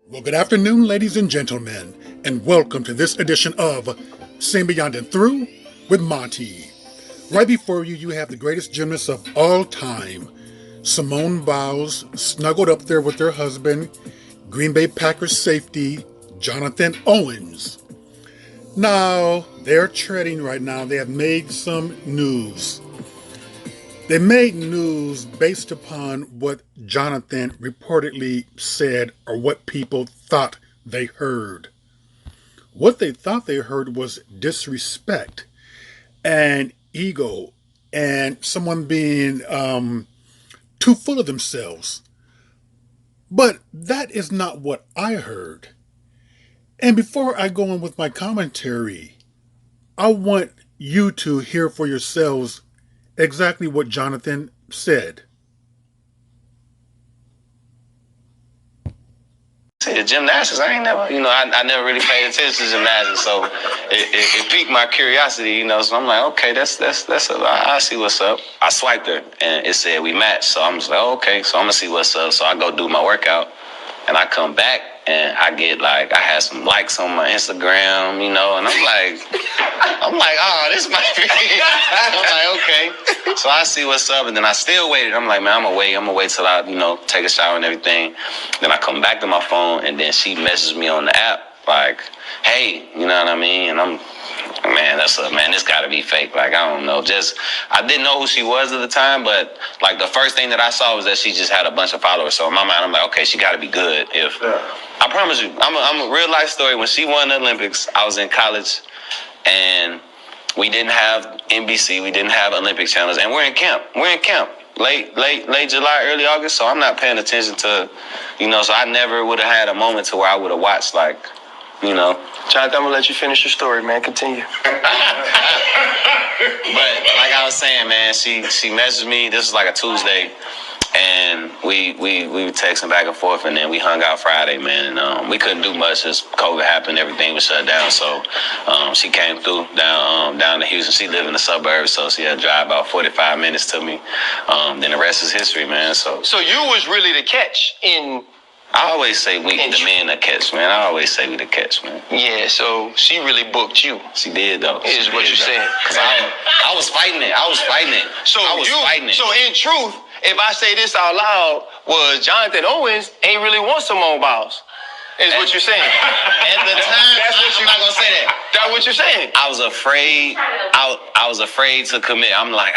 Well, good afternoon, ladies and gentlemen, and welcome to this edition of Sing Beyond and Through with Monty. Right before you, you have the greatest gymnast of all time, Simone Biles, snuggled up there with her husband, Green Bay Packers safety, Jonathan Owens. Now, they're treading right now. They have made some news. They made news based upon what Jonathan reportedly said or what people thought they heard. What they thought they heard was disrespect and ego and someone being too full of themselves. But that is not what I heard. And before I go on with my commentary, I want you to hear for yourselves exactly what Jonathan said. See, the gymnastics, I ain't never, I never really paid attention to gymnastics, so it piqued my curiosity, so I'm like, okay, I see what's up. I swiped her, and it said we matched, so I'm just like, okay, so I'm gonna see what's up, so I go do my workout, and I come back, and I get I had some likes on my Instagram, and I'm like, oh, this might be. I'm like, okay. So I see what's up, and then I still waited. I'm like, man, I'm gonna wait till I, take a shower and everything. Then I come back to my phone, and then she messages me on the app, like, hey, you know what I mean? And I'm, man, this gotta be fake. Like, I don't know. I didn't know who she was at the time, but the first thing that I saw was that she just had a bunch of followers. So in my mind, I'm like, okay, she gotta be good. I promise you, I'm a real life story. When she won the Olympics, I was in college, and we didn't have NBC, we didn't have Olympic channels, and we're in camp. Late July, early August, so I'm not paying attention to, so I never would have had a moment to where I would have watched, Jonathan, I'm gonna let you finish your story, man. Continue. But like I was saying, man, she messaged me. This was a Tuesday, and we were texting back and forth, and then we hung out Friday, man. And we couldn't do much as COVID happened. Everything was shut down. So she came through down to Houston. She lived in the suburbs, so she had to drive about 45 minutes to me. Then the rest is history, man. So you was really the catch in. I always say we the men the catch, man. I always say we the catch, man. Yeah, so she really booked you. She did, though. Is what you're saying. Because I was fighting it. So in truth, if I say this out loud, was Jonathan Owens ain't really want Simone Biles. Is what you're saying. At the time, I'm not gonna say that. That's what you're saying. I was afraid. I was afraid to commit. I'm like,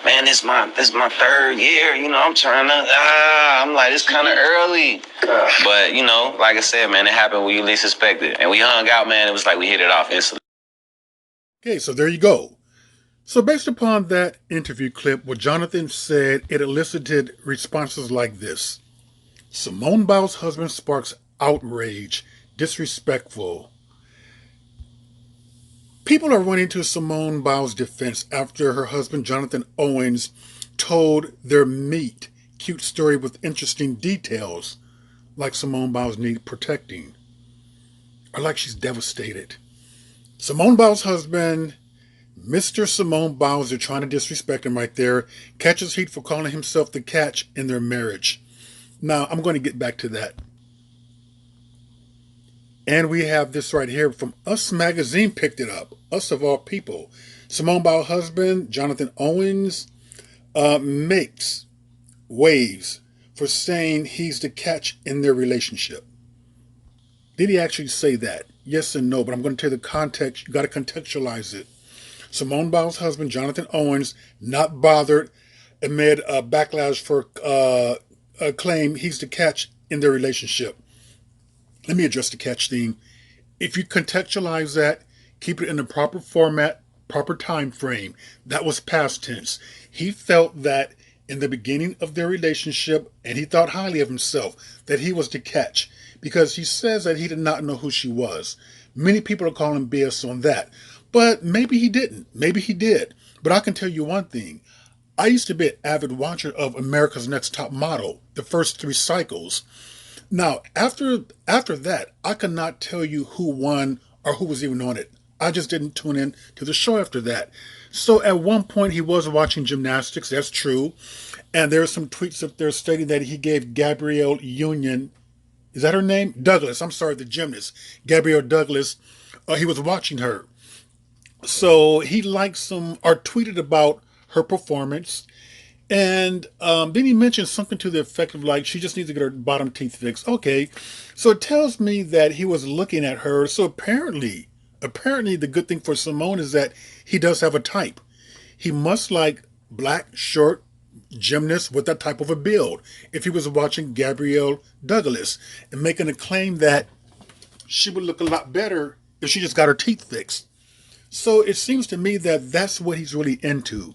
man, this is my third year. I'm trying to. I'm like, it's kind of early. But like I said, man, it happened when you least expect it, and we hung out, man. It was like we hit it off instantly. Okay, so there you go. So based upon that interview clip, what Jonathan said, it elicited responses like this. Simone Biles' husband sparks outrage, disrespectful. People are running to Simone Biles' defense after her husband, Jonathan Owens, told their cute story with interesting details, like Simone Biles needs protecting, or like she's devastated. Simone Biles' husband, Mr. Simone Biles, they're trying to disrespect him right there, catches heat for calling himself the catch in their marriage. Now, I'm going to get back to that. And we have this right here from Us Magazine, picked it up. Us of all people. Simone Biles' husband, Jonathan Owens, makes waves for saying he's the catch in their relationship. Did he actually say that? Yes and no, but I'm going to tell you the context. You got to contextualize it. Simone Biles' husband, Jonathan Owens, not bothered amid a backlash for a claim he's the catch in their relationship. Let me address the catch thing. If you contextualize that, keep it in the proper format, proper time frame. That was past tense. He felt that in the beginning of their relationship, and he thought highly of himself, that he was the catch, because he says that he did not know who she was. Many people are calling BS on that, but maybe he didn't. Maybe he did. But I can tell you one thing. I used to be an avid watcher of America's Next Top Model, the first 3 cycles. Now, after that, I could not tell you who won or who was even on it. I just didn't tune in to the show after that. So at one point, he was watching gymnastics. That's true. And there are some tweets up there stating that he gave Gabrielle Union Is that her name? Douglas. I'm sorry, the gymnast. Gabrielle Douglas. He was watching her. So he liked some or tweeted about her performance. And then he mentioned something to the effect of like, she just needs to get her bottom teeth fixed. Okay. So it tells me that he was looking at her. So apparently the good thing for Simone is that he does have a type. He must like black, short gymnasts with that type of a build. If he was watching Gabrielle Douglas and making a claim that she would look a lot better if she just got her teeth fixed. So it seems to me that that's what he's really into.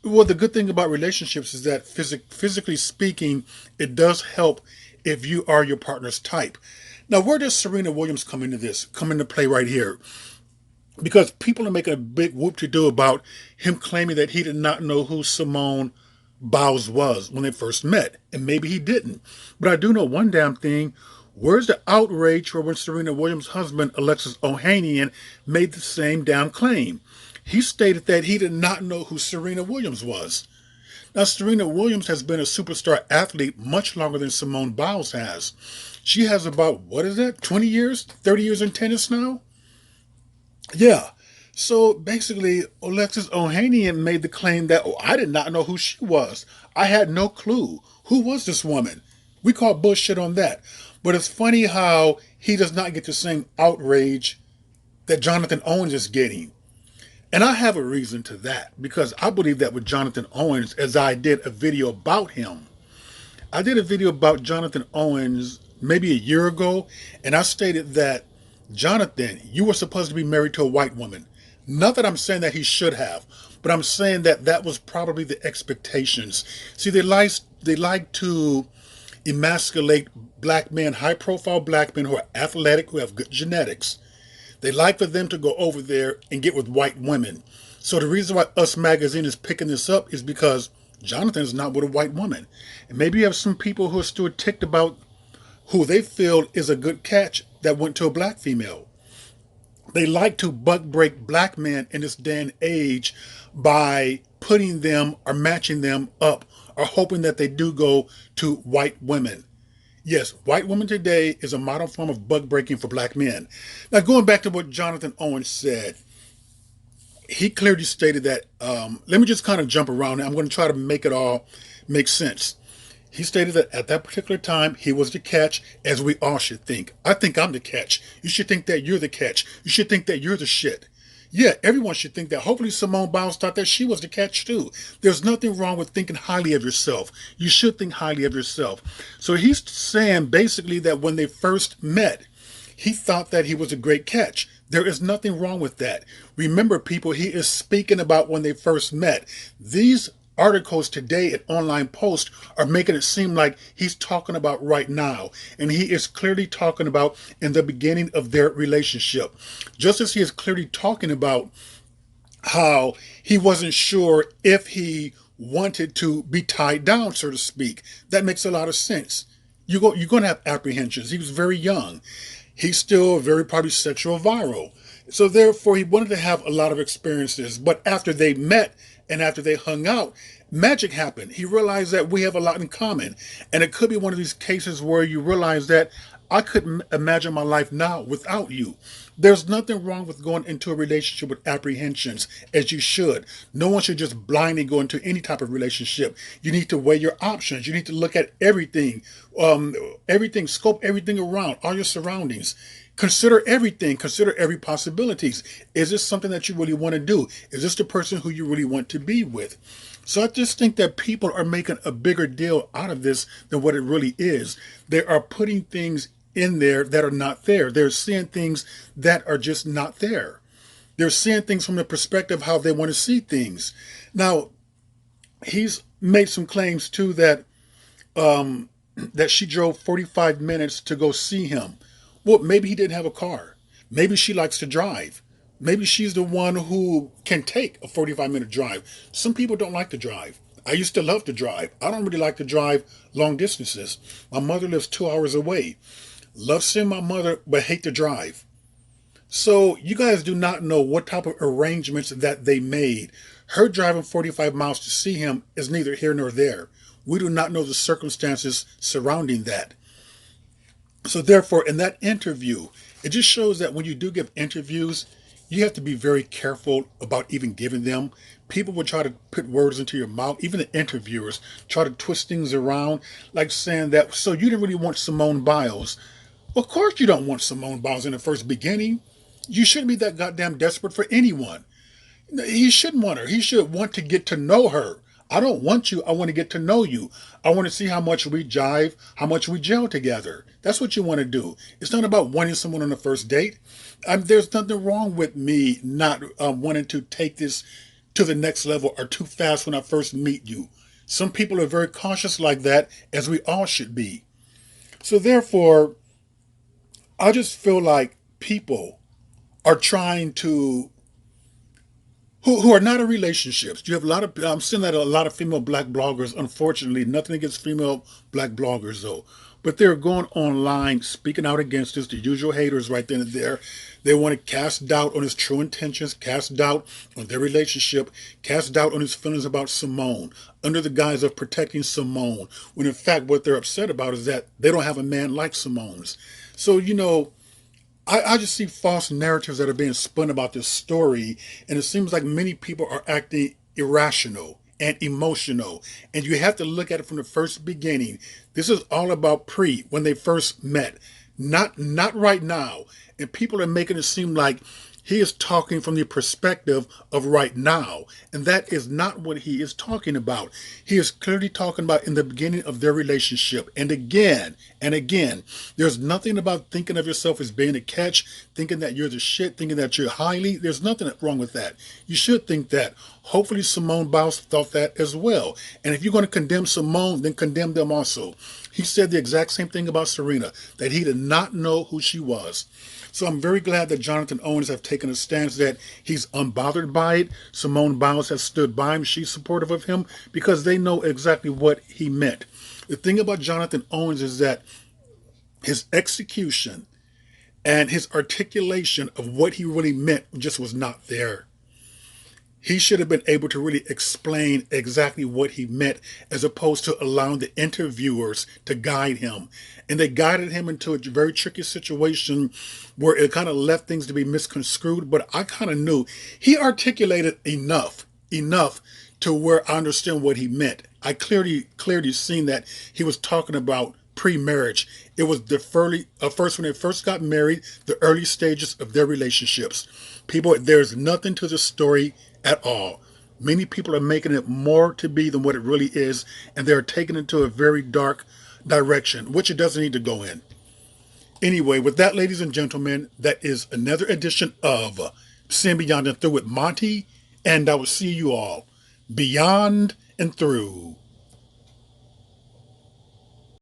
Well, the good thing about relationships is that physically speaking, it does help if you are your partner's type. Now, where does Serena Williams come into play right here? Because people are making a big whoop-to-do about him claiming that he did not know who Simone Biles was when they first met. And maybe he didn't. But I do know one damn thing. Where's the outrage for when Serena Williams' husband, Alexis Ohanian, made the same damn claim? He stated that he did not know who Serena Williams was. Now, Serena Williams has been a superstar athlete much longer than Simone Biles has. She has about, 20 years, 30 years in tennis now? Yeah. So basically, Alexis Ohanian made the claim that, I did not know who she was. I had no clue. Who was this woman? We call bullshit on that. But it's funny how he does not get the same outrage that Jonathan Owens is getting. And I have a reason to that, because I believe that with Jonathan Owens, as I did a video about him. I did a video about Jonathan Owens maybe a year ago, and I stated that, Jonathan, you were supposed to be married to a white woman. Not that I'm saying that he should have, but I'm saying that that was probably the expectations. See, they like to emasculate black men, high-profile black men who are athletic, who have good genetics. They like for them to go over there and get with white women. So the reason why Us Magazine is picking this up is because Jonathan is not with a white woman. And maybe you have some people who are still ticked about who they feel is a good catch that went to a black female. They like to buck break black men in this day and age by putting them or matching them up or hoping that they do go to white women. Yes, white women today is a modern form of bug breaking for black men. Now, going back to what Jonathan Owens said, he clearly stated that, let me just kind of jump around. I'm going to try to make it all make sense. He stated that at that particular time, he was the catch, as we all should think. I think I'm the catch. You should think that you're the catch. You should think that you're the shit. Yeah, everyone should think that. Hopefully Simone Biles thought that she was the catch too. There's nothing wrong with thinking highly of yourself. You should think highly of yourself. So he's saying basically that when they first met, he thought that he was a great catch. There is nothing wrong with that. Remember, people, he is speaking about when they first met. These articles today at online posts are making it seem like he's talking about right now. And he is clearly talking about in the beginning of their relationship. Just as he is clearly talking about how he wasn't sure if he wanted to be tied down, so to speak. That makes a lot of sense. You're going to have apprehensions. He was very young. He's still very probably sexual viral. So therefore, he wanted to have a lot of experiences. But after they met and after they hung out, magic happened. He realized that we have a lot in common. And it could be one of these cases where you realize that I couldn't imagine my life now without you. There's nothing wrong with going into a relationship with apprehensions, as you should. No one should just blindly go into any type of relationship. You need to weigh your options. You need to look at everything, scope everything around, all your surroundings. Consider everything. Consider every possibilities. Is this something that you really want to do? Is this the person who you really want to be with? So I just think that people are making a bigger deal out of this than what it really is. They are putting things in there that are not there. They're seeing things that are just not there. They're seeing things from the perspective of how they want to see things. Now, he's made some claims too that that she drove 45 minutes to go see him. Well, maybe he didn't have a car. Maybe she likes to drive. Maybe she's the one who can take a 45-minute drive. Some people don't like to drive. I used to love to drive. I don't really like to drive long distances. My mother lives 2 hours away. Love seeing my mother, but hate to drive. So you guys do not know what type of arrangements that they made. Her driving 45 miles to see him is neither here nor there. We do not know the circumstances surrounding that. So therefore, in that interview, it just shows that when you do give interviews, you have to be very careful about even giving them. People will try to put words into your mouth. Even the interviewers try to twist things around, like saying that, so you didn't really want Simone Biles. Of course you don't want Simone Biles in the first beginning. You shouldn't be that goddamn desperate for anyone. He shouldn't want her. He should want to get to know her. I don't want you. I want to get to know you. I want to see how much we jive, how much we gel together. That's what you want to do. It's not about wanting someone on the first date. There's nothing wrong with me not wanting to take this to the next level or too fast when I first meet you. Some people are very cautious like that, as we all should be. So therefore, I just feel like people are trying to who are not in relationships. You have a lot of, I'm seeing that a lot of female black bloggers, unfortunately, nothing against female black bloggers though, but they're going online speaking out against this, the usual haters right then and there. They want to cast doubt on his true intentions, cast doubt on their relationship, cast doubt on his feelings about Simone, under the guise of protecting Simone, when in fact what they're upset about is that they don't have a man like Simone's. So, I just see false narratives that are being spun about this story, and it seems like many people are acting irrational and emotional. And you have to look at it from the first beginning. This is all about when they first met, not right now. And people are making it seem like he is talking from the perspective of right now. And that is not what he is talking about. He is clearly talking about in the beginning of their relationship. And again, there's nothing about thinking of yourself as being a catch, thinking that you're the shit, thinking that you're highly. There's nothing wrong with that. You should think that. Hopefully Simone Biles thought that as well. And if you're going to condemn Simone, then condemn them also. He said the exact same thing about Serena, that he did not know who she was. So I'm very glad that Jonathan Owens have taken a stance that he's unbothered by it. Simone Biles has stood by him. She's supportive of him because they know exactly what he meant. The thing about Jonathan Owens is that his execution and his articulation of what he really meant just was not there. He should have been able to really explain exactly what he meant as opposed to allowing the interviewers to guide him. And they guided him into a very tricky situation where it kind of left things to be misconstrued. But I kind of knew he articulated enough to where I understand what he meant. I clearly seen that he was talking about pre-marriage. It was the first when they first got married, the early stages of their relationships. People, there's nothing to the story at all. Many people are making it more to be than what it really is, and they're taking it to a very dark direction, which it doesn't need to go in. Anyway, with that, ladies and gentlemen, that is another edition of Seeing Beyond and Through with Monty, and I will see you all beyond and through.